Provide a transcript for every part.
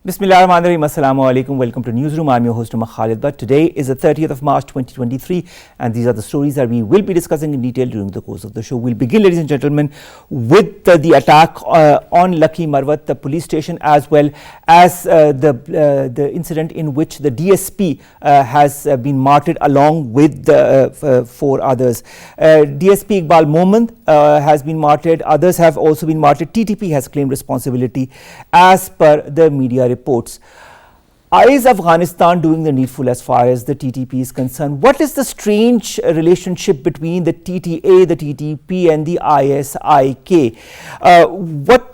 Bismillahirrahmanirrahim. Assalamu alaikum. Welcome to Newsroom. I'm your host Omar Khalid. But today is the 30th of March 2023 and these are the stories that we will be discussing in detail during the course of the show. We'll begin, ladies and gentlemen, with the attack on Lakki Marwat, the police station, as well as the incident in which the DSP has been martyred along with four others. DSP Iqbal Mohmand has been martyred. Others have also been martyred. TTP has claimed responsibility as per the media reports. Is Afghanistan doing the needful as far as the TTP is concerned? What is the strange relationship between the TTA, the TTP and the ISIK? What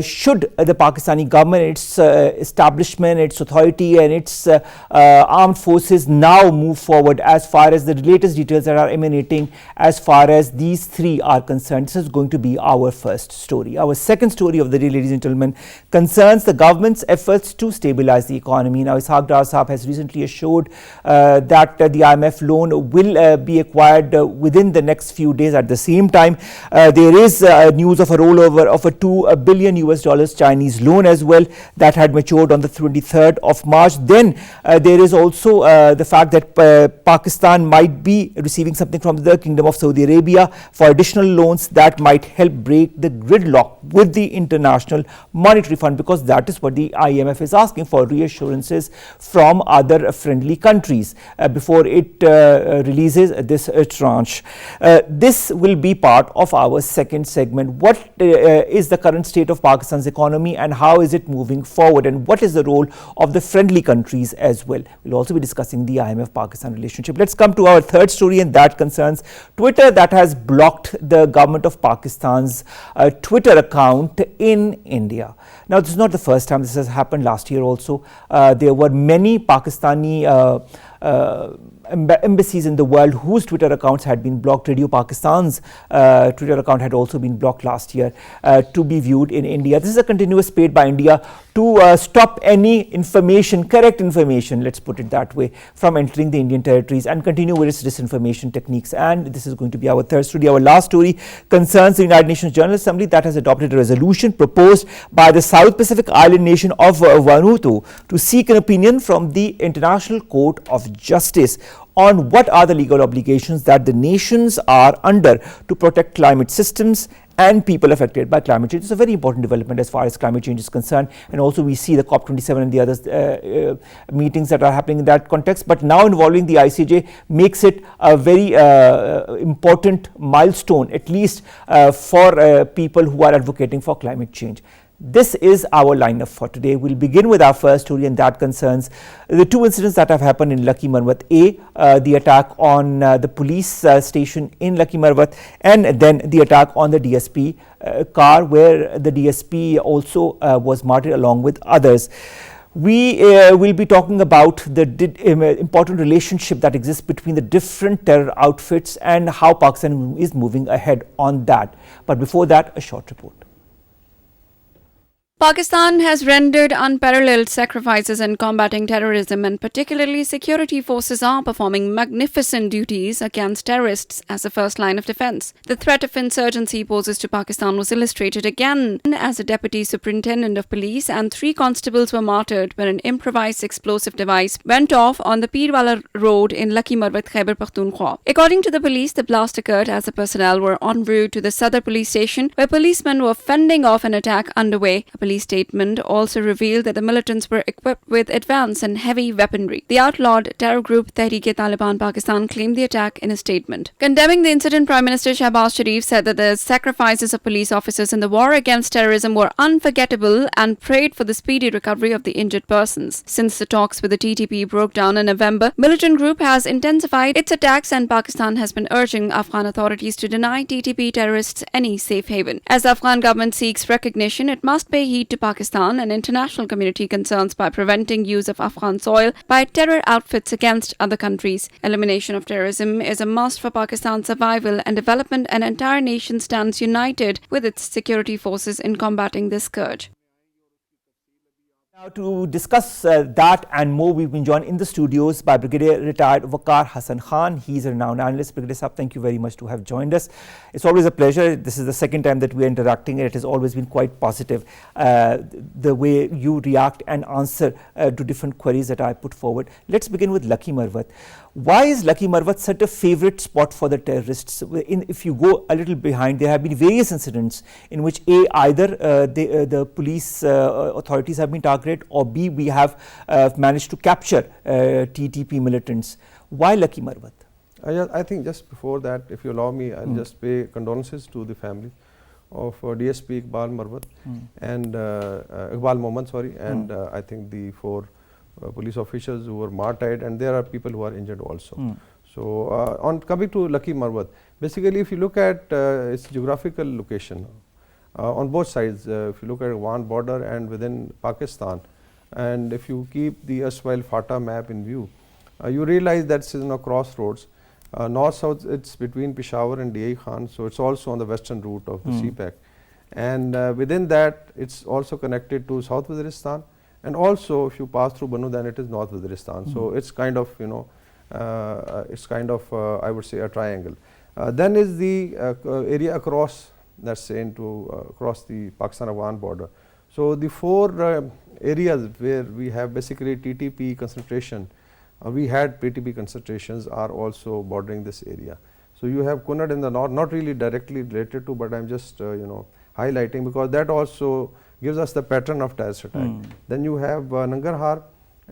should the Pakistani government, its establishment, its authority and its armed forces now move forward as far as the latest details that are emanating as far as these three are concerned? This is going to be our first story. Our second story of the day, ladies and gentlemen, concerns the government's efforts to stabilize the economy. Now, Aqdas has recently assured that the IMF loan will be acquired within the next few days. At the same time, there is news of a rollover of a $2 billion Chinese loan as well that had matured on the 23rd of March. Then there is also the fact that Pakistan might be receiving something from the Kingdom of Saudi Arabia for additional loans that might help break the gridlock with the International Monetary Fund, because that is what the IMF is asking for, reassurances from other friendly countries before it releases this tranche. This will be part of our second segment. What is the current state of Pakistan's economy and how is it moving forward, and what is the role of the friendly countries as well? We'll also be discussing the IMF-Pakistan relationship. Let's come to our third story, and that concerns Twitter that has blocked the government of Pakistan's Twitter account in India. Now, this is not the first time this has happened. Last year also, there were many Pakistani embassies in the world whose Twitter accounts had been blocked. Radio Pakistan's Twitter account had also been blocked last year to be viewed in India. This is a continuous bid by India to stop any information, correct information, let's put it that way, from entering the Indian territories and continue with its disinformation techniques. And this is going to be our third story. Our last story concerns the United Nations General Assembly that has adopted a resolution proposed by the South Pacific island nation of Vanuatu to seek an opinion from the International Court of Justice on what are the legal obligations that the nations are under to protect climate systems and people affected by climate change. It's a very important development as far as climate change is concerned, and also we see the COP27 and the other meetings that are happening in that context. But now involving the ICJ makes it a very important milestone, at least for people who are advocating for climate change. This is our lineup for today. We'll begin with our first story, and that concerns the two incidents that have happened in Lakki Marwat. The attack on the police station in Lakki Marwat, and then the attack on the DSP car, where the DSP also was martyred along with others. We will be talking about the important relationship that exists between the different terror outfits and how Pakistan is moving ahead on that. But before that, a short report. Pakistan has rendered unparalleled sacrifices in combating terrorism, and particularly security forces are performing magnificent duties against terrorists as a first line of defense. The threat of insurgency poses to Pakistan was illustrated again as a deputy superintendent of police and 3 constables were martyred when an improvised explosive device went off on the Pirwala road in Lakki Marwat, Khyber Pakhtunkhwa. According to the police, the blast occurred as the personnel were en route to the Sadr police station, where policemen were fending off an attack underway. A police statement also revealed that the militants were equipped with advanced and heavy weaponry. The outlawed terror group Tehreek-e-Taliban Pakistan claimed the attack in a statement. Condemning the incident, Prime Minister Shahbaz Sharif said that the sacrifices of police officers in the war against terrorism were unforgettable and prayed for the speedy recovery of the injured persons. Since the talks with the TTP broke down in November, militant group has intensified its attacks, and Pakistan has been urging Afghan authorities to deny TTP terrorists any safe haven. As the Afghan government seeks recognition, it must pay heed to Pakistan and international community concerns by preventing use of Afghan soil by terror outfits against other countries. Elimination of terrorism is a must for Pakistan's survival and development. An entire nation stands united with its security forces in combating this scourge. Now to discuss that and more, we've been joined in the studios by Brigadier retired Waqar Hassan Khan. He's a renowned analyst. Brigadier Sahab, thank you very much to have joined us. It's always a pleasure. This is the second time that we're interacting, and it has always been quite positive, the way you react and answer to different queries that I put forward. Let's begin with Lakki Marwat. Why is Lakki Marwat such a favorite spot for the terrorists? If you go a little behind, there have been various incidents in which either the police authorities have been targeted, or B, we have managed to capture TTP militants. Why Lakki Marwat? I think just before that, if you allow me, I'll just pay condolences to the family of DSP Iqbal Marwat and Iqbal Mohammed, sorry, and I think the 4 police officials who were martyred, and there are people who are injured also. So on coming to Lakki Marwat, basically if you look at its geographical location on both sides, if you look at Afghan border and within Pakistan, and if you keep the erstwhile FATA map in view, you realize that it's in a crossroads. North-south, it's between Peshawar and DI Khan, so it's also on the western route of the CPAC. And within that, it's also connected to South Waziristan, and also if you pass through Banu, then it is North Waziristan. So it's kind of, you know, I would say a triangle. Then is the area across, let's say, into across the Pakistan-Afghan border. So the 4 areas where we have basically TTP concentration, we had PTP concentrations, are also bordering this area. So you have Kunad in the north, not really directly related to, but I'm just you know, highlighting because that also gives us the pattern of terrorist attack. Then you have Nangarhar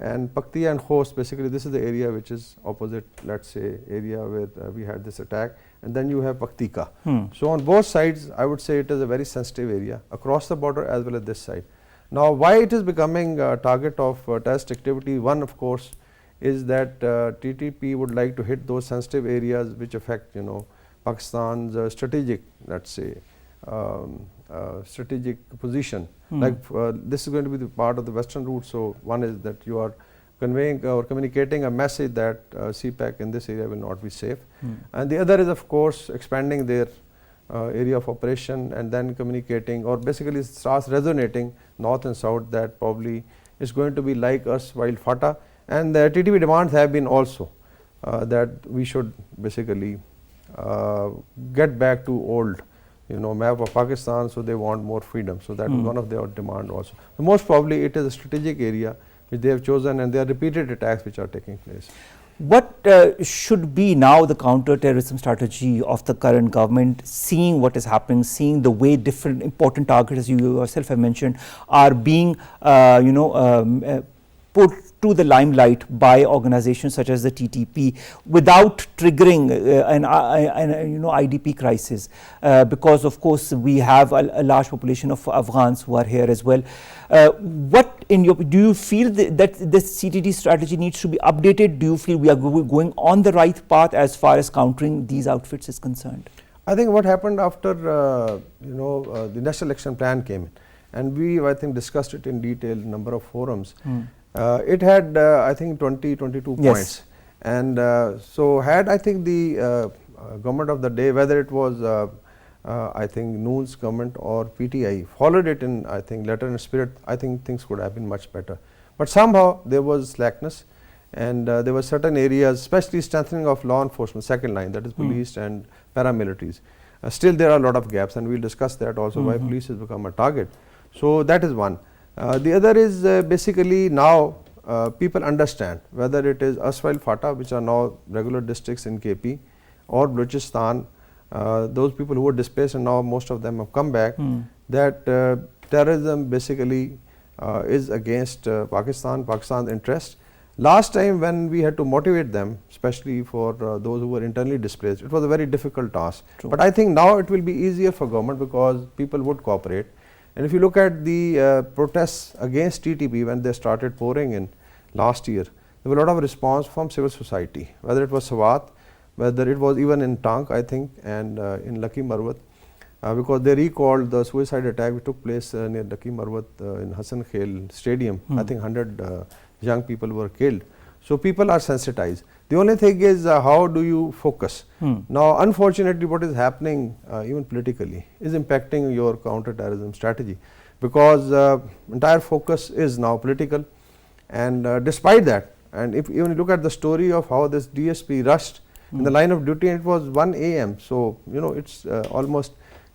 and Paktiya and Khost. Basically this is the area which is opposite, let's say, area where we had this attack, and then you have Paktika. So on both sides, I would say it is a very sensitive area across the border as well as this side. Now why it is becoming a target of terrorist activity? One, of course, is that TTP would like to hit those sensitive areas which affect, you know, Pakistan's strategic, let's say, strategic position. Like this is going to be the part of the western route. So one is that you are conveying or communicating a message that CPAC in this area will not be safe, and the other is, of course, expanding their area of operation and then communicating, or basically starts resonating north and south, that probably is going to be like us while FATA. And the TTP demands have been also that we should basically get back to old, you know, map of Pakistan, so they want more freedom. So that was one of their demand also. So most probably it is a strategic area which they have chosen, and there are repeated attacks which are taking place. What should be now the counter-terrorism strategy of the current government, seeing what is happening, seeing the way different important targets, as you yourself have mentioned, are being put to the limelight by organizations such as the TTP without triggering an IDP crisis, because of course we have a large population of Afghans who are here as well. Do you feel that this CTT strategy needs to be updated? Do you feel we are going on the right path as far as countering these outfits is concerned? I think what happened after the National Election Plan came in, and we, I think, discussed it in detail in a number of forums. It had I think 22 points, and so had, I think, the government of the day, whether it was I think Noon's government or PTI, followed it in, I think, letter and spirit, I think things could have been much better. But somehow there was slackness, and there were certain areas, especially strengthening of law enforcement, second line, that is police and paramilitaries. Still there are a lot of gaps, and we'll discuss that also, why police has become a target. So that is one. The other is basically now people understand, whether it is erstwhile FATA, which are now regular districts in KP, or Balochistan, those people who were displaced and now most of them have come back, that terrorism basically is against Pakistan's interest. Last time when we had to motivate them, especially for those who were internally displaced, it was a very difficult task. True. But I think now it will be easier for government because people would cooperate. And if you look at the protests against TTP when they started pouring in last year, there was a lot of response from civil society, whether it was Swat, whether it was even in Tank, I think, and in Lakki Marwat, because they recalled the suicide attack which took place near Lakki Marwat in Hassan Khel Stadium. I think 100 young people were killed. So people are sensitized. The only thing is how do you focus? Now unfortunately what is happening even politically is impacting your counter-terrorism strategy. because entire focus is now political. And despite that, and if even look at the story of how this DSP rushed in the line of duty, it was 1 AM. So, you know, it's almost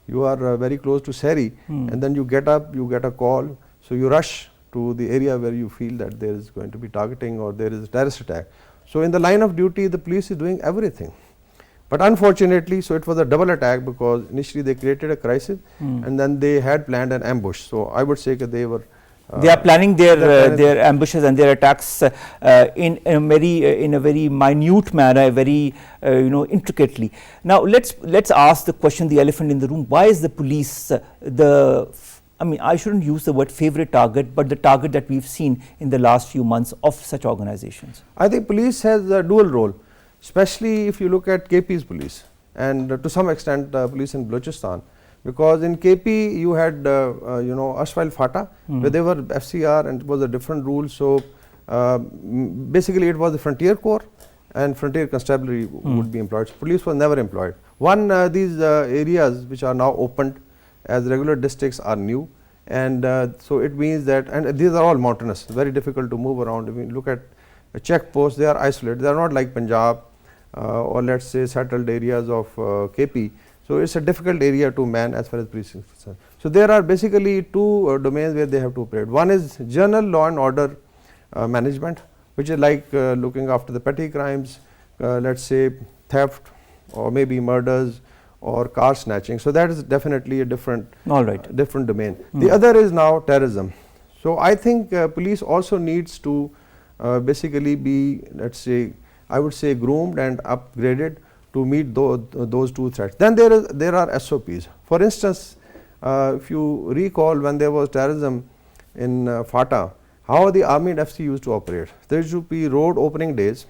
you are very close to Seri, and then you get up, you get a call, so you rush to the area where you feel that there is going to be targeting or there is a terrorist attack. So, in the line of duty, the police is doing everything. But unfortunately, so it was a double attack, because initially they created a crisis and then they had planned an ambush. So, I would say that they were they are planning their ambushes and their attacks in a very minute manner, very intricately. Now let's ask the question, the elephant in the room. Why is the police I shouldn't use the word favorite target, but the target that we've seen in the last few months of such organizations? I think police has a dual role, especially if you look at KP's police and to some extent police in Balochistan. Because in KP you had Ashwal Fata, where they were FCR and it was a different rule. So basically it was the Frontier Corps and Frontier Constabulary would be employed. So police was never employed. These areas which are now opened as regular districts are new, and so it means that, and these are all mountainous, very difficult to move around. If you look at a checkpost, they are isolated. They are not like Punjab or let's say settled areas of KP. So it's a difficult area to man as far as police is concerned. So there are basically two domains where they have to operate. One is general law and order management, which is like looking after the petty crimes, let's say theft or maybe murders or car snatching. So that is definitely a different domain. The other is now terrorism. So I think police also needs to basically be, let's say, I would say groomed and upgraded to meet those two threats. Then there are SOPs. For instance, if you recall when there was terrorism in FATA, how the army and FC used to operate. There should be road opening days,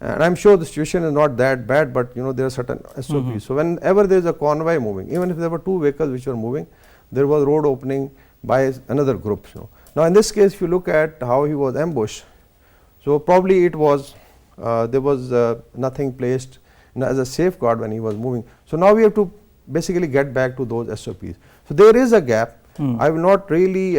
and I'm sure the situation is not that bad, but there are certain SOPs. So whenever there is a convoy moving, even if there were two vehicles which were moving, there was road opening by another group. Now in this case, if you look at how he was ambushed, so probably it was there was nothing placed as a safeguard when he was moving. So now we have to basically get back to those SOPs. So there is a gap. I will not really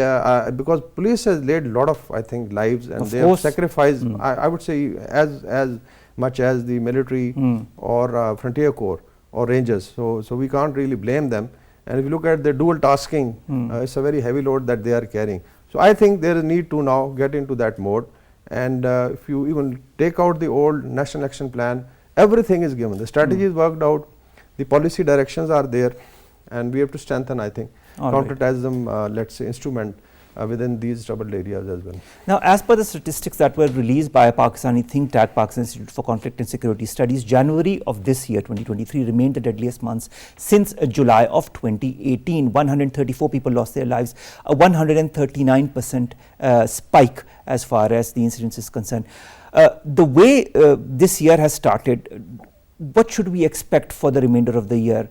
because police has laid a lot of, I think, lives, and they have sacrificed, I would say, as much as the military or Frontier Corps or Rangers. So we can't really blame them. And if you look at the dual tasking, it's a very heavy load that they are carrying. So I think there is a need to now get into that mode. And if you even take out the old National Action Plan, everything is given. The strategy is worked out, the policy directions are there, and we have to strengthen, I think, counterterrorism, let's say, instrument within these troubled areas as well. Now, as per the statistics that were released by a Pakistani think tank, Pakistan Institute for Conflict and Security Studies, January of this year, 2023, remained the deadliest months since July of 2018. 134 people lost their lives, a 139% spike as far as the incidence is concerned. The way this year has started, what should we expect for the remainder of the year?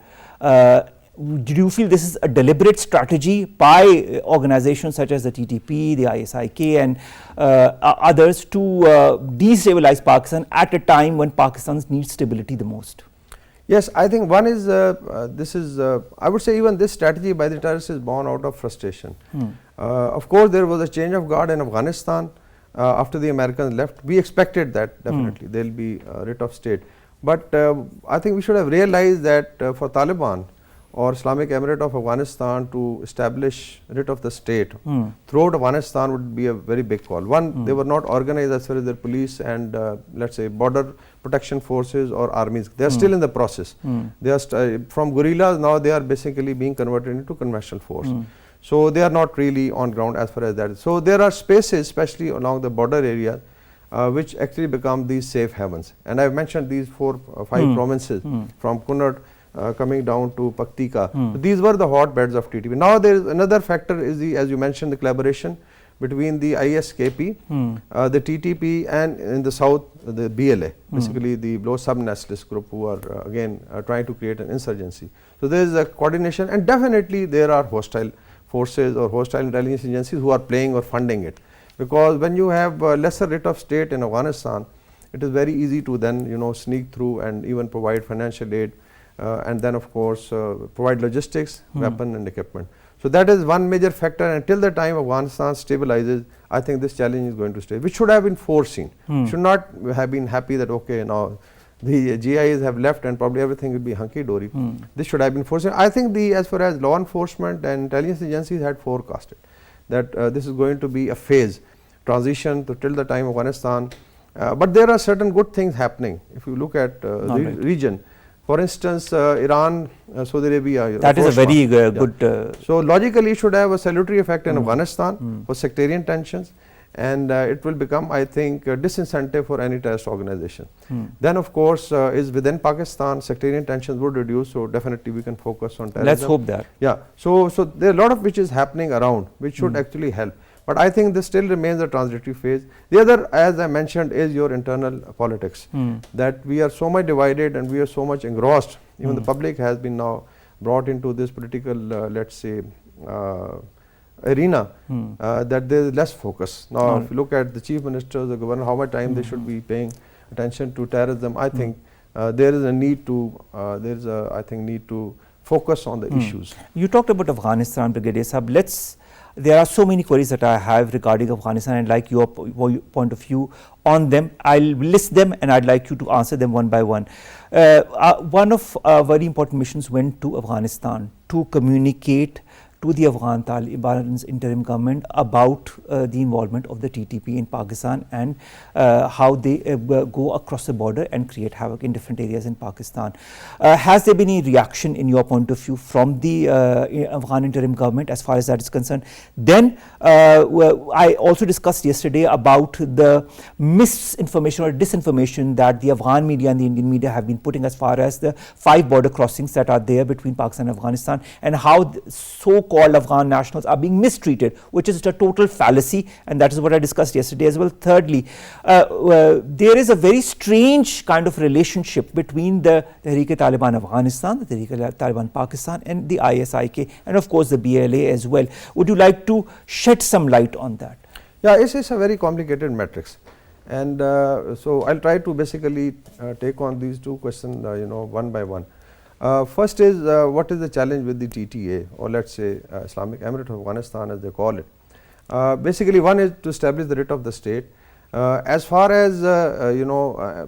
Do you feel this is a deliberate strategy by organizations such as the TTP, the ISIK and others to destabilize Pakistan at a time when Pakistan needs stability the most? Yes, I think one is, I would say even this strategy by the terrorists is born out of frustration. Of course, there was a change of guard in Afghanistan after the Americans left. We expected that definitely there will be a writ of state. But I think we should have realized that for Taliban or Islamic Emirate of Afghanistan to establish writ of the state throughout Afghanistan would be a very big call. One, they were not organized as far as their police and let's say border protection forces or armies. They are still in the process. They are from guerrillas, now they are basically being converted into conventional force. So they are not really on ground as far as that is. So there are spaces, especially along the border area, which actually become these safe havens. And I have mentioned these 4 or 5 provinces from Cunard coming down to Paktika. So these were the hotbeds of TTP. Now there is another factor is the, as you mentioned, the collaboration between the ISKP, the TTP, and in the south the BLA, basically the Blow sub-nationalist group who are again trying to create an insurgency. So there is a coordination, and definitely there are hostile forces or hostile intelligence agencies who are playing or funding it. Because when you have lesser rate of state in Afghanistan, it is very easy to then sneak through and even provide financial aid. And then of course provide logistics, weapon and equipment. So that is one major factor, and till the time Afghanistan stabilizes, I think this challenge is going to stay, which should have been foreseen. Should not have been happy that okay, now the GIs have left and probably everything will be hunky-dory. This should have been foreseen. I think as far as law enforcement and intelligence agencies had forecasted that this is going to be a phase transition to till the time Afghanistan. But there are certain good things happening. If you look at the region, for instance, Iran, Saudi Arabia. That is a very good. So logically, it should have a salutary effect in Afghanistan for sectarian tensions, and it will become, I think, a disincentive for any terrorist organization. Then, of course, is within Pakistan, sectarian tensions would reduce. So definitely, we can focus on terrorism. Let's hope that. Yeah. So there are a lot of which is happening around, which should actually help. But I think this still remains a transitory phase. The other, as I mentioned, is your internal politics. That we are so much divided and we are so much engrossed. Even the public has been now brought into this political, let's say, arena, that there is less focus. Now, if you look at the chief ministers, the governor, how much time they should be paying attention to terrorism, I think there is a need to, need to focus on the issues. You talked about Afghanistan, Brigadier Sahab. There are so many queries that I have regarding Afghanistan, and like your point of view on them. I'll list them and I'd like you to answer them one by one. One of our very important missions went to Afghanistan to communicate to the Afghan Taliban's interim government about the involvement of the TTP in Pakistan and how they go across the border and create havoc in different areas in Pakistan. Has there been any reaction in your point of view from the Afghan interim government as far as that is concerned? Then I also discussed yesterday about the misinformation or disinformation that the Afghan media and the Indian media have been putting as far as the 5 border crossings that are there between Pakistan and Afghanistan, and how so-called Afghan nationals are being mistreated, which is a total fallacy, and that is what I discussed yesterday as well. Thirdly, there is a very strange kind of relationship between the Tehreek-e-Taliban Afghanistan, the Tehreek-e-Taliban Pakistan, and the ISIK, and of course the BLA as well. Would you like to shed some light on that? Yeah, it's a very complicated matrix, and so I'll try to basically take on these two questions, one by one. First is what is the challenge with the TTA, or let's say Islamic Emirate of Afghanistan as they call it. Basically, one is to establish the writ of the state. As far as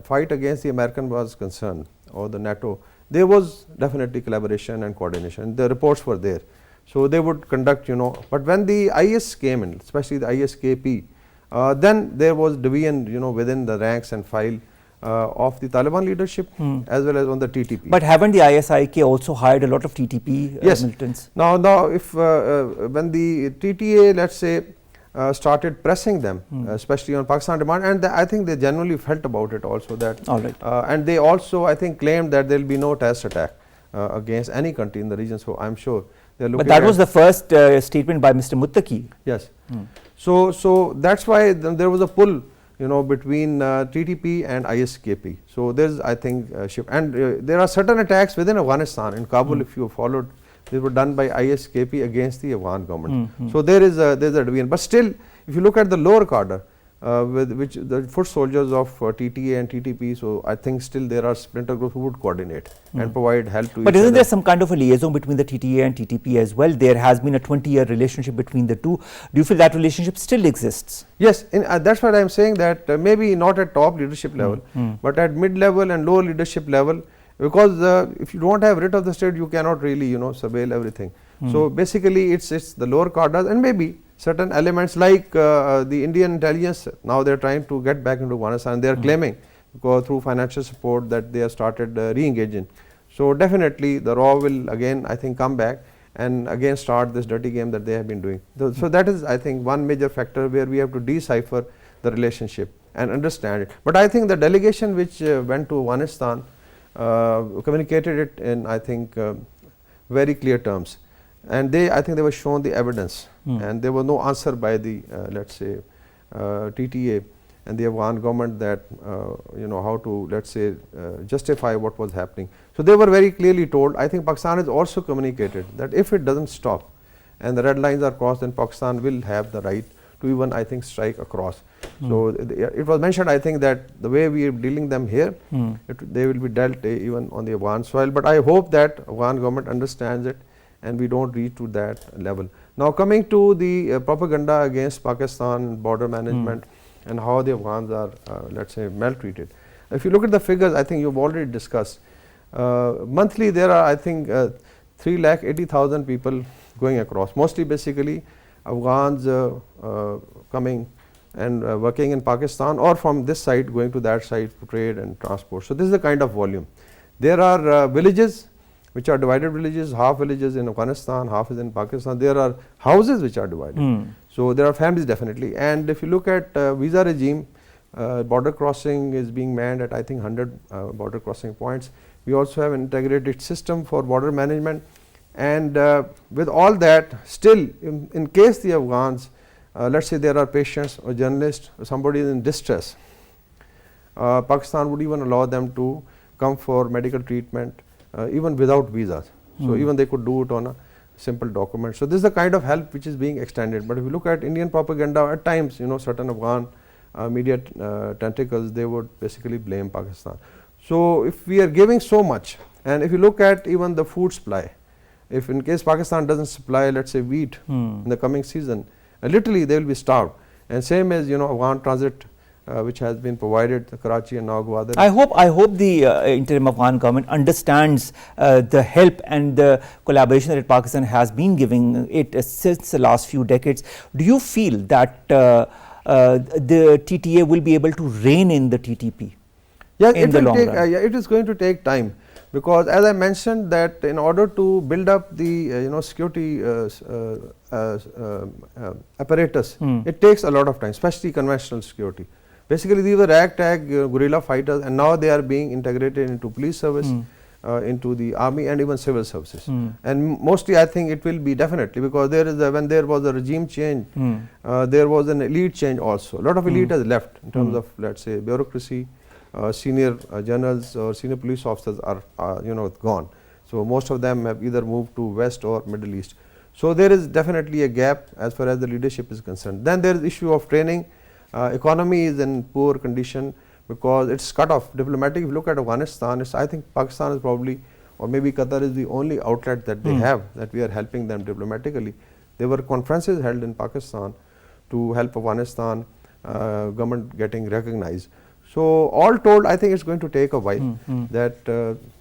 fight against the American was concerned, or the NATO, there was definitely collaboration and coordination. The reports were there, so they would conduct, but when the IS came in, especially the ISKP, then there was division, within the ranks and file of the Taliban leadership as well as on the TTP. But haven't the ISIK also hired a lot of TTP militants? Now if when the TTA, let's say, started pressing them, especially on Pakistan demand, and I think they genuinely felt about it also, that and they also, I think, claimed that there will be no terrorist attack against any country in the region. So I'm sure they're looking. But that was the first statement by Mr. Muttaqi. Yes. So that's why there was a pull, between TTP and ISKP. So there's, I think, a shift, and there are certain attacks within Afghanistan. In Kabul, if you followed, they were done by ISKP against the Afghan government. So there's a division. But still, if you look at the lower cadre, with which the foot soldiers of TTA and TTP, so I think still there are splinter groups who would coordinate and provide help to each other. But isn't there some kind of a liaison between the TTA and TTP as well? There has been a 20-year relationship between the two. Do you feel that relationship still exists? Yes, that's what I am saying, that maybe not at top leadership level, but at mid-level and lower leadership level, because if you don't have writ of the state, you cannot really, surveil everything. So basically, it's the lower cadres, and maybe certain elements like the Indian intelligence. Now they are trying to get back into Afghanistan. They are claiming, because through financial support, that they have started re-engaging. So definitely the RAW will again, I think, come back and again start this dirty game that they have been doing. So that is, I think, one major factor where we have to decipher the relationship and understand it. But I think the delegation which went to Afghanistan communicated it in, I think, very clear terms. And I think they were shown the evidence, and there was no answer by the, let's say, TTA and the Afghan government that, how to, let's say, justify what was happening. So they were very clearly told. I think Pakistan has also communicated that if it doesn't stop and the red lines are crossed, then Pakistan will have the right to even, I think, strike across. So it was mentioned, I think, that the way we are dealing them here, they will be dealt even on the Afghan soil. But I hope that Afghan government understands it and we don't reach to that level. Now coming to the propaganda against Pakistan, border management, and how the Afghans are, let's say, maltreated. If you look at the figures, I think you've already discussed. Monthly, there are, I think, 3,80,000 people going across. Mostly, basically, Afghans coming and working in Pakistan, or from this side going to that side to trade and transport. So this is the kind of volume. There are villages which are divided villages, half villages in Afghanistan, half is in Pakistan. There are houses which are divided. So there are families definitely. And if you look at visa regime, border crossing is being manned at, I think, 100 border crossing points. We also have an integrated system for border management. And with all that, still in case the Afghans, let's say there are patients or journalists or somebody is in distress, Pakistan would even allow them to come for medical treatment even without visas. So even they could do it on a simple document. So this is the kind of help which is being extended. But if you look at Indian propaganda, at times, certain Afghan media tentacles, they would basically blame Pakistan. So if we are giving so much, and if you look at even the food supply, if in case Pakistan doesn't supply, let's say, wheat in the coming season, literally they will be starved. And same as Afghan transit which has been provided to Karachi and now Gwadar. I hope the interim Afghan government understands the help and the collaboration that Pakistan has been giving it since the last few decades. Do you feel that the TTA will be able to rein in the TTP? Yes, in the long run? It is going to take time, because as I mentioned that in order to build up the security apparatus, it takes a lot of time, especially conventional security. Basically, these were ragtag guerrilla fighters, and now they are being integrated into police service, into the army, and even civil services. And mostly, I think it will be definitely, because there is when there was a regime change, there was an elite change also. A lot of elite has left in terms of, let's say, bureaucracy. Senior generals or senior police officers are gone. So most of them have either moved to West or Middle East. So there is definitely a gap as far as the leadership is concerned. Then there is issue of training. Economy is in poor condition because it's cut off. Diplomatic, if you look at Afghanistan, I think Pakistan is probably, or maybe Qatar is the only outlet that they have, that we are helping them diplomatically. There were conferences held in Pakistan to help Afghanistan government getting recognized. So all told, I think it's going to take a while that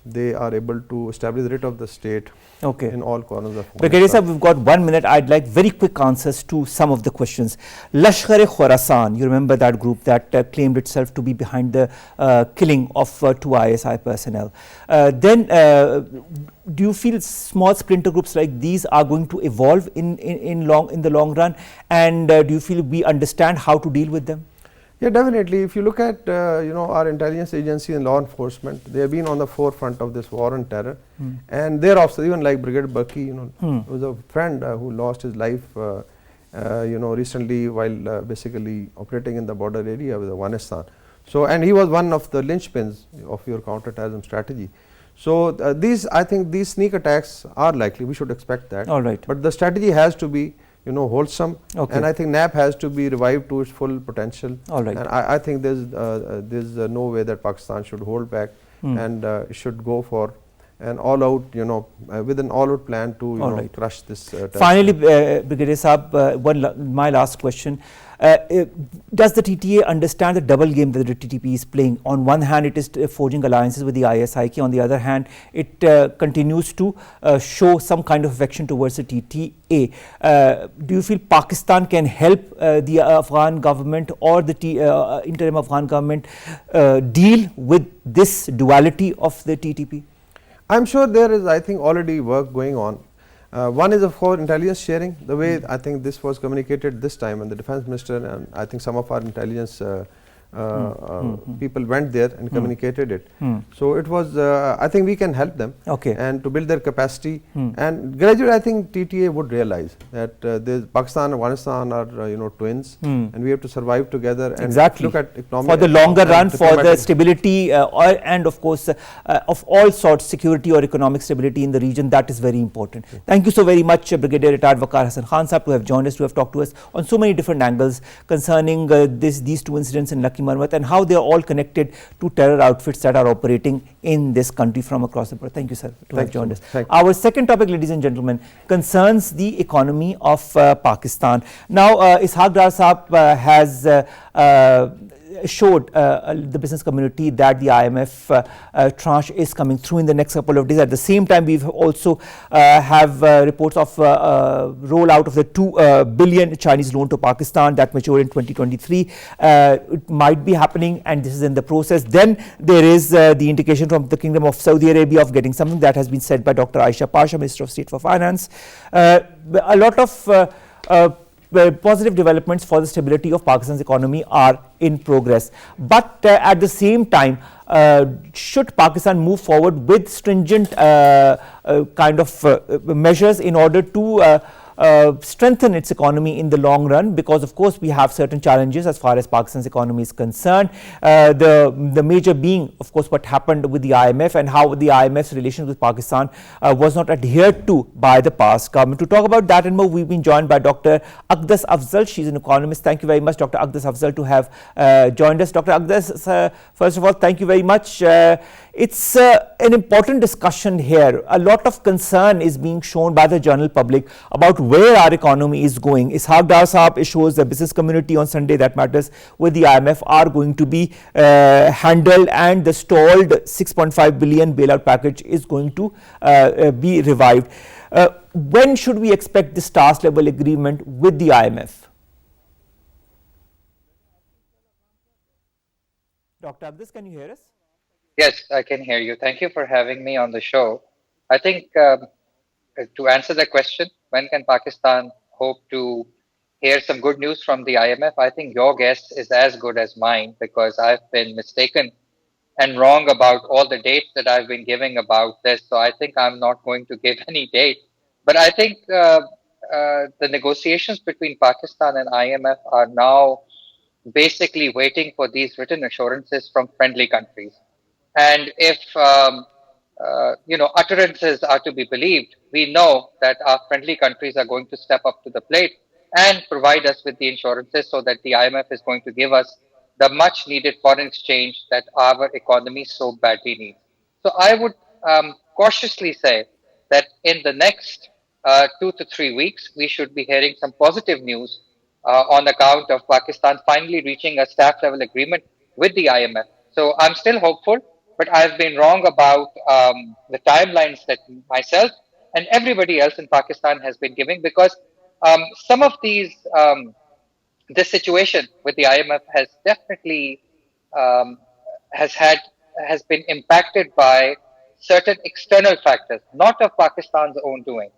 they are able to establish the writ of the state in all corners of Afghanistan. Brigadier Sahib, we've got 1 minute. I'd like very quick answers to some of the questions. Lashkar-e-Khorasan, you remember that group that claimed itself to be behind the killing of 2 ISI personnel. Then do you feel small splinter groups like these are going to evolve in the long run? And do you feel we understand how to deal with them? Yeah, definitely. If you look at our intelligence agency and law enforcement, they have been on the forefront of this war on terror, and their officers, even like Brigadier Bucky, was a friend who lost his life, recently while basically operating in the border area with Afghanistan. So, and he was one of the linchpins of your counterterrorism strategy. So I think these sneak attacks are likely. We should expect that. All right. But the strategy has to be wholesome, and I think NAP has to be revived to its full potential. All right. And I think there's no way that Pakistan should hold back, and should go for an all-out, with an all-out plan to crush this. Finally, Brigadier Sahab, my last question. Does the TTA understand the double game that the TTP is playing? On one hand, it is forging alliances with the ISIK. On the other hand, it continues to show some kind of affection towards the TTA. Do you feel Pakistan can help the Afghan government or the interim Afghan government deal with this duality of the TTP? I'm sure there is, I think, already work going on. One is, of course, intelligence sharing. The way I think this was communicated this time, and the defense minister and I think some of our intelligence people went there and communicated it. So it was, I think we can help them and to build their capacity. And gradually, I think TTA would realize that Pakistan and Afghanistan are twins, and we have to survive together and look at economic for the longer run, for the stability and of course of all sorts, security or economic stability in the region. That is very important. Thank you so very much, Brigadier Retired Waqar Hassan Khan Sahab, to have joined us, to have talked to us on so many different angles concerning these two incidents in Lakki Lakki Marwat, and how they are all connected to terror outfits that are operating in this country from across the board. Thank you, sir, to have joined us. Our second topic, ladies and gentlemen, concerns the economy of Pakistan. Now, Ishaq Dar Saab has showed the business community that the IMF tranche is coming through in the next couple of days. At the same time, we've also have reports of rollout of the 2 billion Chinese loan to Pakistan that matured in 2023. It might be happening, and this is in the process. Then there is the indication from the Kingdom of Saudi Arabia of getting something that has been said by Dr. Aisha Pasha, Minister of State for Finance. A lot of positive developments for the stability of Pakistan's economy are in progress. But at the same time, should Pakistan move forward with stringent kind of measures in order to strengthen its economy in the long run? Because of course we have certain challenges as far as Pakistan's economy is concerned, the major being of course what happened with the IMF and how the IMF's relations with Pakistan was not adhered to by the past government. To talk about that and more, we've been joined by Dr. Aqdas Afzal. She's an economist. Thank you very much, Dr. Aqdas Afzal, to have joined us. Dr. Aqdas, first of all, thank you very much. It's an important discussion here. A lot of concern is being shown by the general public about where our economy is going. Ishaq Dar Saab shows the business community on Sunday that matters with the IMF are going to be handled, and the stalled 6.5 billion bailout package is going to be revived. When should we expect this task level agreement with the IMF? Dr. Aqdas, can you hear us? Yes, I can hear you. Thank you for having me on the show. I think to answer the question, when can Pakistan hope to hear some good news from the IMF? I think your guess is as good as mine, because I've been mistaken and wrong about all the dates that I've been giving about this. So I think I'm not going to give any date. But I think the negotiations between Pakistan and IMF are now basically waiting for these written assurances from friendly countries. And if utterances are to be believed, we know that our friendly countries are going to step up to the plate and provide us with the insurances so that the IMF is going to give us the much needed foreign exchange that our economy so badly needs. So I would cautiously say that in the next 2 to 3 weeks, we should be hearing some positive news on account of Pakistan finally reaching a staff level agreement with the IMF. So I'm still hopeful, but I've been wrong about the timelines that myself and everybody else in Pakistan has been giving, because some of this situation with the IMF has definitely has been impacted by certain external factors, not of Pakistan's own doing.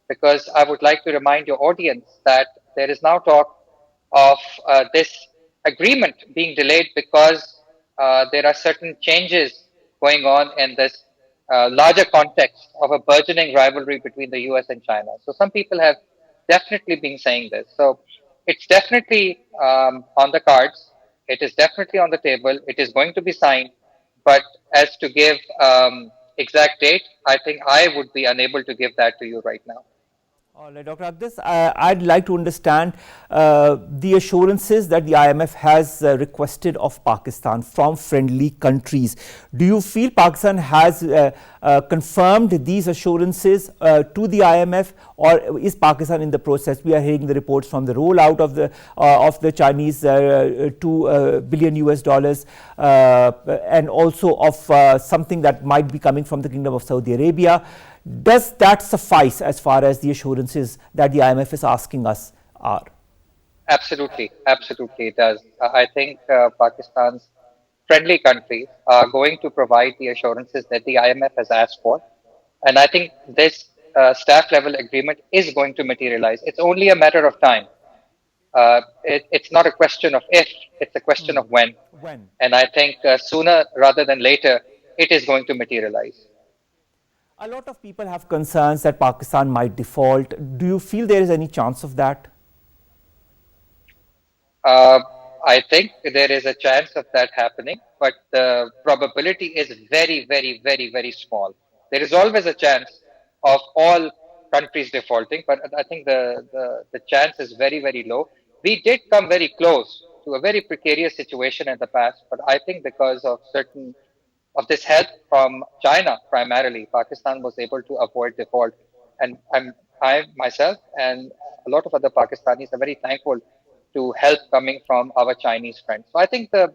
Because I would like to remind your audience that there is now talk of this agreement being delayed because there are certain changes going on in this larger context of a burgeoning rivalry between the US and China. So some people have definitely been saying this. So it's definitely on the cards. It is definitely on the table. It is going to be signed. But as to give exact date, I think I would be unable to give that to you right now. All right, Dr. Aqdas, I'd like to understand the assurances that the IMF has requested of Pakistan from friendly countries. Do you feel Pakistan has confirmed these assurances to the IMF, or is Pakistan in the process? We are hearing the reports from the rollout of the Chinese $2 billion US, and also of something that might be coming from the Kingdom of Saudi Arabia. Does that suffice as far as the assurances that the IMF is asking us are? Absolutely, absolutely it does. I think Pakistan's friendly countries are going to provide the assurances that the IMF has asked for. And I think this staff level agreement is going to materialize. It's only a matter of time. It's not a question of if, it's a question of when. And I think sooner rather than later, it is going to materialize. A lot of people have concerns that Pakistan might default. Do you feel there is any chance of that? I think there is a chance of that happening, but the probability is very, very, very, very small. There is always a chance of all countries defaulting, but I think the chance is very, very low. We did come very close to a very precarious situation in the past. But I think because of certain of this help from China primarily, Pakistan was able to avoid default. And I myself and a lot of other Pakistanis are very thankful to help coming from our Chinese friends. So I think the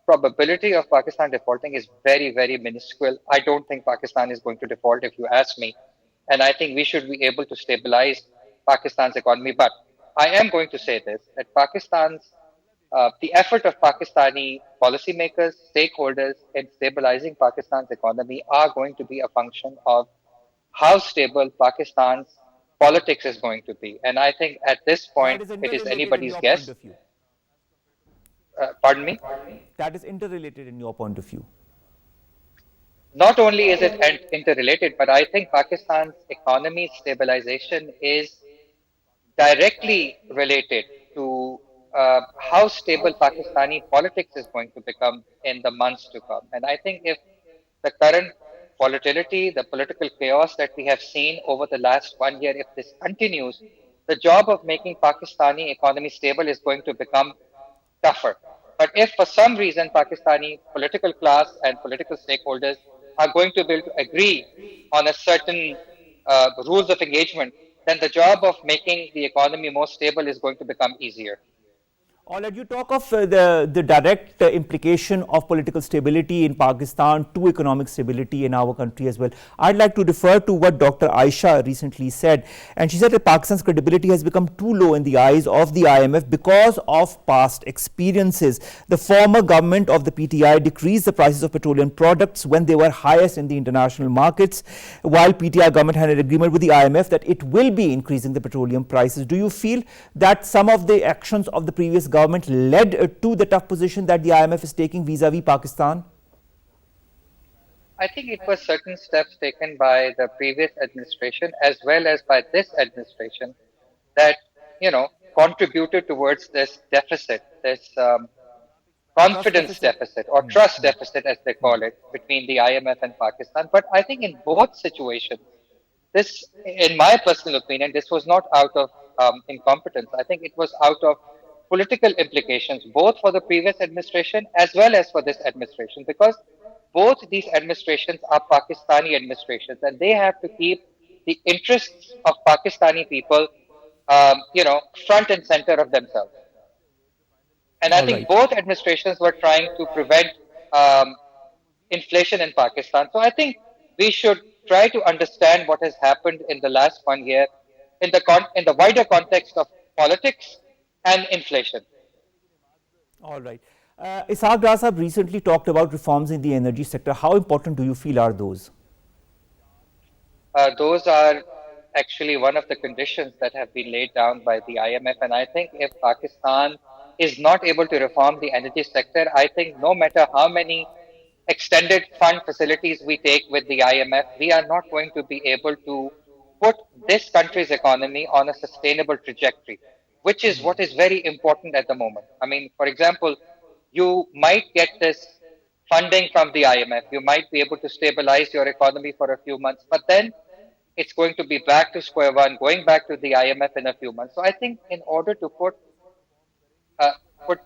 probability of Pakistan defaulting is very, very minuscule. I don't think Pakistan is going to default if you ask me. And I think we should be able to stabilize Pakistan's economy. But I am going to say this, that the effort of Pakistani policymakers, stakeholders in stabilizing Pakistan's economy are going to be a function of how stable Pakistan's politics is going to be. And I think at this That point, is it is interrelated in anybody's your point guess. of view. Pardon me? That is interrelated in your point of view. Not only is it interrelated, but I think Pakistan's economy stabilization is directly related to how stable Pakistani politics is going to become in the months to come. And I think if the current volatility, the political chaos that we have seen over the last 1 year, if this continues, the job of making Pakistani economy stable is going to become tougher. But if for some reason Pakistani political class and political stakeholders are going to be able to agree on a certain rules of engagement, then the job of making the economy more stable is going to become easier. All right, you talk of the direct implication of political stability in Pakistan to economic stability in our country as well. I'd like to refer to what Dr. Aisha recently said. And she said that Pakistan's credibility has become too low in the eyes of the IMF because of past experiences. The former government of the PTI decreased the prices of petroleum products when they were highest in the international markets, while PTI government had an agreement with the IMF that it will be increasing the petroleum prices. Do you feel that some of the actions of the previous government led to the tough position that the IMF is taking vis-a-vis Pakistan? I think it was certain steps taken by the previous administration as well as by this administration that, contributed towards this deficit, this confidence deficit or trust deficit, as they call it, between the IMF and Pakistan. But I think in both situations, this, in my personal opinion, this was not out of incompetence. I think it was out of political implications, both for the previous administration as well as for this administration, because both these administrations are Pakistani administrations, and they have to keep the interests of Pakistani people, front and center of themselves. And I think both administrations were trying to prevent inflation in Pakistan. So I think we should try to understand what has happened in the last 1 year in the wider context of politics and inflation. All right. Aqdas have recently talked about reforms in the energy sector. How important do you feel are those? Those are actually one of the conditions that have been laid down by the IMF. And I think if Pakistan is not able to reform the energy sector, I think no matter how many extended fund facilities we take with the IMF, we are not going to be able to put this country's economy on a sustainable trajectory, which is what is very important at the moment. I mean, for example, you might get this funding from the IMF, you might be able to stabilize your economy for a few months, but then it's going to be back to square one, going back to the IMF in a few months. So I think in order to put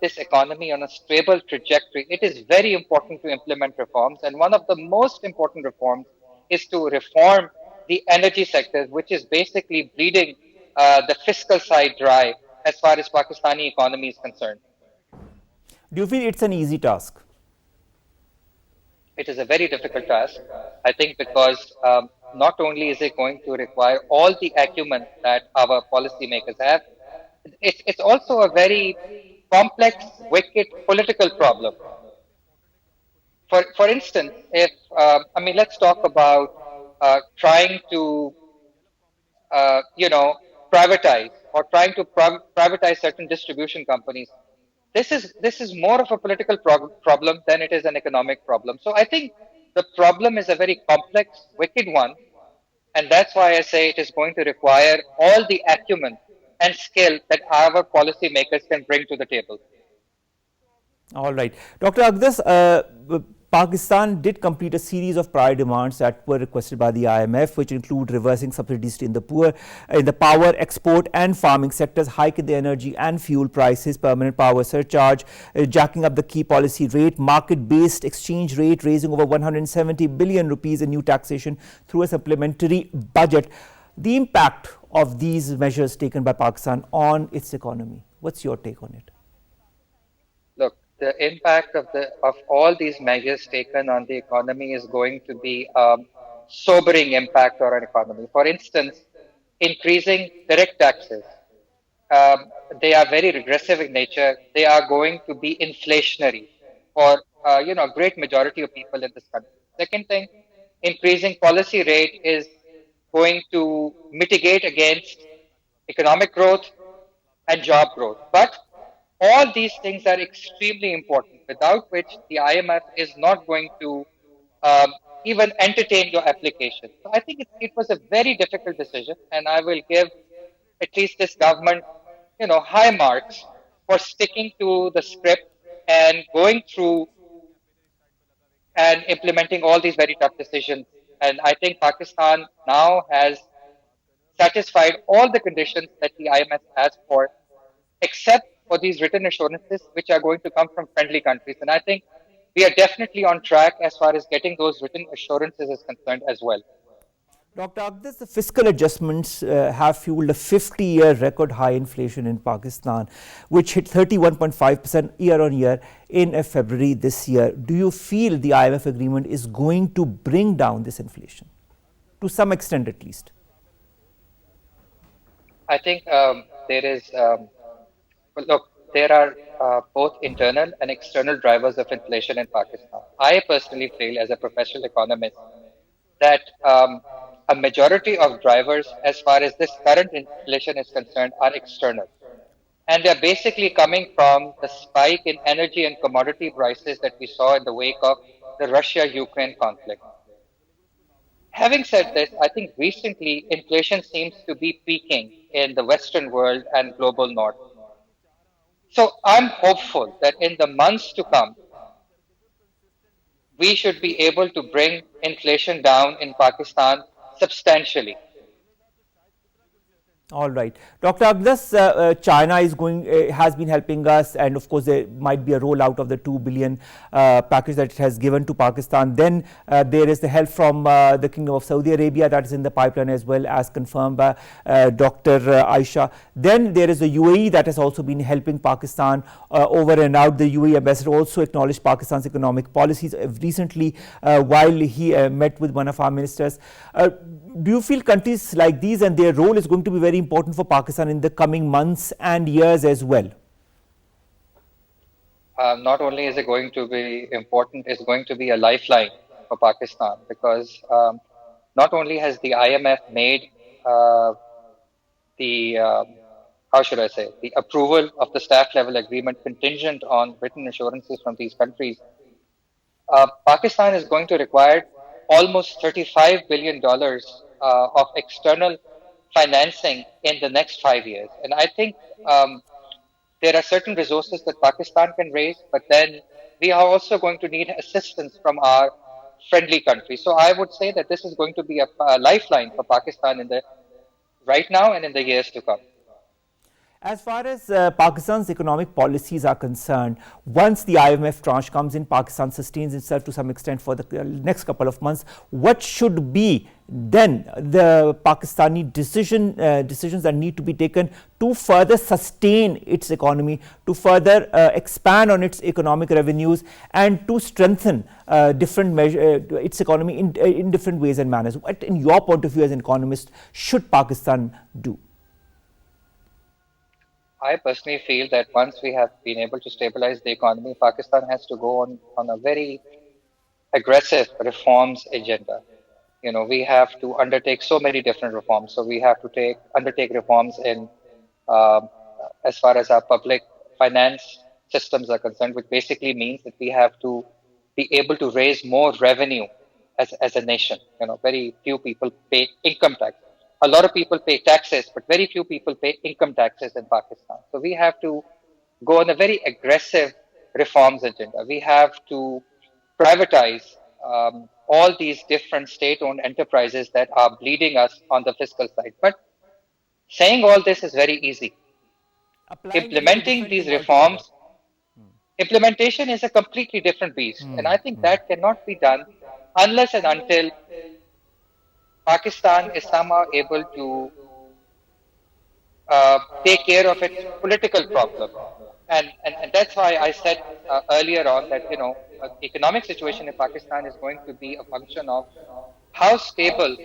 this economy on a stable trajectory, it is very important to implement reforms. And one of the most important reforms is to reform the energy sector, which is basically bleeding the fiscal side dry as far as Pakistani economy is concerned. Do you feel it's an easy task? It is a very difficult task, I think, because not only is it going to require all the acumen that our policymakers have, it's also a very complex, wicked political problem. For instance, if let's talk about trying to privatize or trying to privatize certain distribution companies. This is more of a political problem than it is an economic problem. So I think the problem is a very complex, wicked one, and that's why I say it is going to require all the acumen and skill that our policymakers can bring to the table. All right. Dr. Aqdas, Pakistan did complete a series of prior demands that were requested by the IMF, which include reversing subsidies in the power, export and farming sectors, hike in the energy and fuel prices, permanent power surcharge, jacking up the key policy rate, market-based exchange rate, raising over 170 billion rupees in new taxation through a supplementary budget. The impact of these measures taken by Pakistan on its economy. What's your take on it? Look, the impact of all these measures taken on the economy is going to be a sobering impact on our economy. For instance, increasing direct taxes. They are very regressive in nature. They are going to be inflationary for a great majority of people in this country. Second thing, increasing policy rate is going to mitigate against economic growth and job growth. But all these things are extremely important, without which the IMF is not going to um, even entertain your application. So I think it was a very difficult decision, and I will give at least this government, high marks for sticking to the script and going through and implementing all these very tough decisions. And I think Pakistan now has satisfied all the conditions that the IMF asked for, except for these written assurances, which are going to come from friendly countries. And I think we are definitely on track as far as getting those written assurances is concerned as well. Dr. Aqdas, the fiscal adjustments have fueled a 50-year record high inflation in Pakistan, which hit 31.5% year on year in February this year. Do you feel the IMF agreement is going to bring down this inflation, to some extent at least? I think there is, look, there are both internal and external drivers of inflation in Pakistan. I personally feel, as a professional economist, that a majority of drivers, as far as this current inflation is concerned, are external. And they're basically coming from the spike in energy and commodity prices that we saw in the wake of the Russia-Ukraine conflict. Having said this, I think recently inflation seems to be peaking in the Western world and global north. So I'm hopeful that in the months to come, we should be able to bring inflation down in Pakistan substantially. All right. Dr. Aqdas, China has been helping us, and of course there might be a rollout of the 2 billion package that it has given to Pakistan. Then there is the help from the Kingdom of Saudi Arabia that is in the pipeline, as well as confirmed by Dr. Aisha. Then there is the UAE that has also been helping Pakistan over and out. The UAE ambassador also acknowledged Pakistan's economic policies recently while he met with one of our ministers. Do you feel countries like these and their role is going to be very important for Pakistan in the coming months and years as well? Not only is it going to be important, it's going to be a lifeline for Pakistan, because not only has the IMF made the approval of the staff level agreement contingent on written assurances from these countries, Pakistan is going to require almost $35 billion of external financing in the next 5 years. And I think there are certain resources that Pakistan can raise, but then we are also going to need assistance from our friendly countries. So I would say that this is going to be a lifeline for Pakistan right now and in the years to come. As far as Pakistan's economic policies are concerned, once the IMF tranche comes in, Pakistan sustains itself to some extent for the next couple of months. What should be then the Pakistani decisions that need to be taken to further sustain its economy, to further expand on its economic revenues, and to strengthen its economy in different ways and manners? What, in your point of view as an economist, should Pakistan do? I personally feel that once we have been able to stabilize the economy, Pakistan has to go on a very aggressive reforms agenda. We have to undertake so many different reforms. So we have to undertake reforms in as far as our public finance systems are concerned, which basically means that we have to be able to raise more revenue as a nation. Very few people pay income tax. A lot of people pay taxes, but very few people pay income taxes in Pakistan. So we have to go on a very aggressive reforms agenda. We have to privatize all these different state-owned enterprises that are bleeding us on the fiscal side. But saying all this is very easy. Applying them is a Implementing different these thing altogether. reforms, implementation is a completely different beast. And I think that cannot be done unless and until Pakistan is somehow able to take care of its political problem. And that's why I said earlier on that, the economic situation in Pakistan is going to be a function of how stable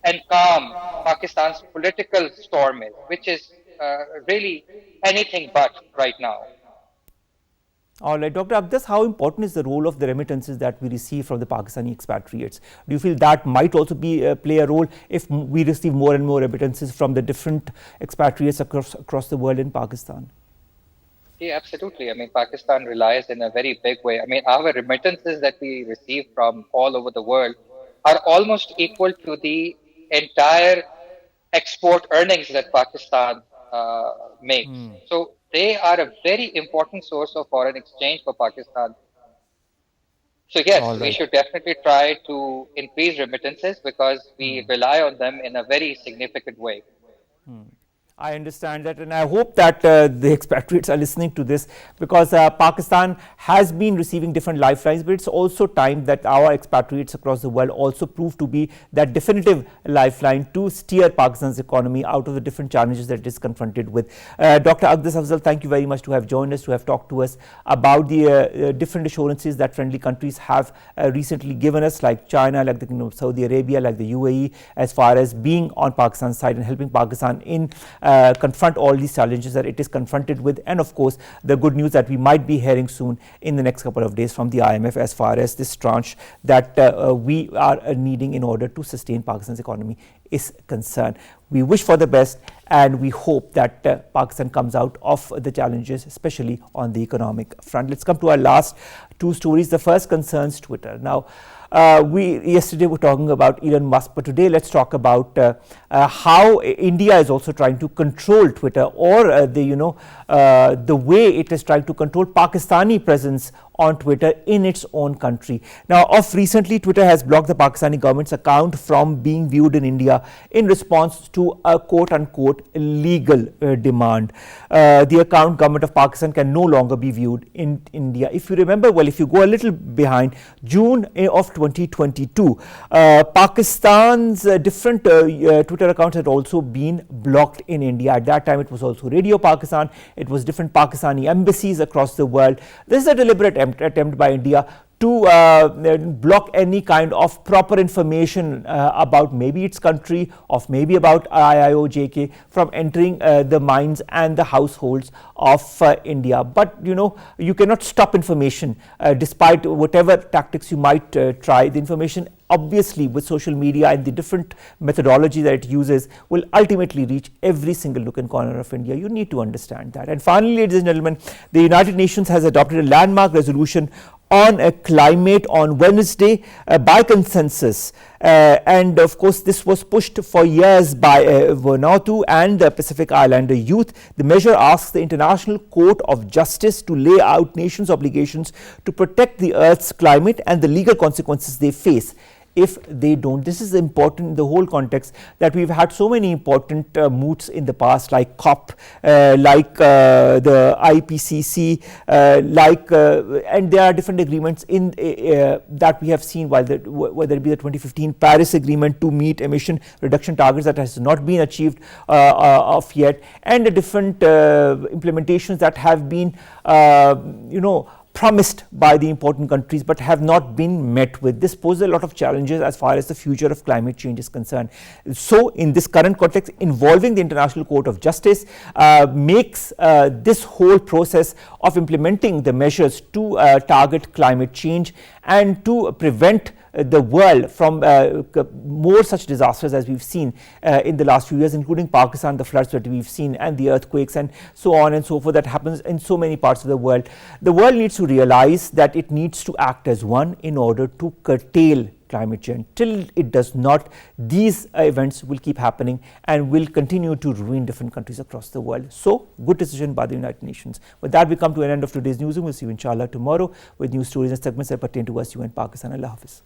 and calm Pakistan's political storm is, which is really anything but right now. All right, Dr. Aqdas, how important is the role of the remittances that we receive from the Pakistani expatriates? Do you feel that might also play a role if we receive more and more remittances from the different expatriates across the world in Pakistan? Yeah, absolutely. I mean, Pakistan relies in a very big way. I mean, our remittances that we receive from all over the world are almost equal to the entire export earnings that Pakistan makes. So they are a very important source of foreign exchange for Pakistan. So yes, we should definitely try to increase remittances because we rely on them in a very significant way. I understand that, and I hope that the expatriates are listening to this, because Pakistan has been receiving different lifelines, but it's also time that our expatriates across the world also prove to be that definitive lifeline to steer Pakistan's economy out of the different challenges that it is confronted with. Dr. Aqdas, Afzal, thank you very much to have joined us, to have talked to us about the different assurances that friendly countries have recently given us, like China, like the Kingdom of Saudi Arabia, like the UAE, as far as being on Pakistan's side and helping Pakistan in confront all these challenges that it is confronted with, and of course the good news that we might be hearing soon in the next couple of days from the IMF as far as this tranche that we are needing in order to sustain Pakistan's economy is concerned. We wish for the best, and we hope that Pakistan comes out of the challenges, especially on the economic front. Let's come to our last two stories. The first concerns Twitter. Now, we yesterday were talking about Elon Musk, but today let's talk about how India is also trying to control Twitter, or the way it is trying to control Pakistani presence on Twitter in its own country. Now, of recently, Twitter has blocked the Pakistani government's account from being viewed in India in response to a quote-unquote legal demand. The account, Government of Pakistan, can no longer be viewed in India. If you remember, well, if you go a little behind, June of 2022, Pakistan's different Twitter accounts had also been blocked in India. At that time, it was also Radio Pakistan, it was different Pakistani embassies across the world. This is a deliberate attempt by India to block any kind of proper information about maybe its country, of maybe about IIOJK from entering the minds and the households of India. But you cannot stop information despite whatever tactics you might try. The information, obviously, with social media and the different methodology that it uses, will ultimately reach every single nook and corner of India. You need to understand that. And finally, ladies and gentlemen, the United Nations has adopted a landmark resolution on climate on Wednesday by consensus, and of course this was pushed for years by Vanuatu and the Pacific Islander youth. The measure asks the International Court of Justice to lay out nations' obligations to protect the Earth's climate and the legal consequences they face if they don't. This is important in the whole context that we've had so many important moods in the past, like COP, like the IPCC, and there are different agreements in that we have seen, whether it be the 2015 Paris Agreement to meet emission reduction targets that has not been achieved of yet, and the different implementations that have been promised by the important countries but have not been met with. This poses a lot of challenges as far as the future of climate change is concerned. So in this current context, involving the International Court of Justice makes this whole process of implementing the measures to target climate change and to prevent the world from more such disasters as we've seen in the last few years, including Pakistan, the floods that we've seen, and the earthquakes, and so on and so forth, that happens in so many parts of the world. The world needs to realize that it needs to act as one in order to curtail climate change. Till it does not, these events will keep happening and will continue to ruin different countries across the world. So, good decision by the United Nations. With that, we come to an end of today's newsroom. We'll see you inshallah tomorrow with new stories and segments that pertain to us, you and Pakistan. Allah Hafiz.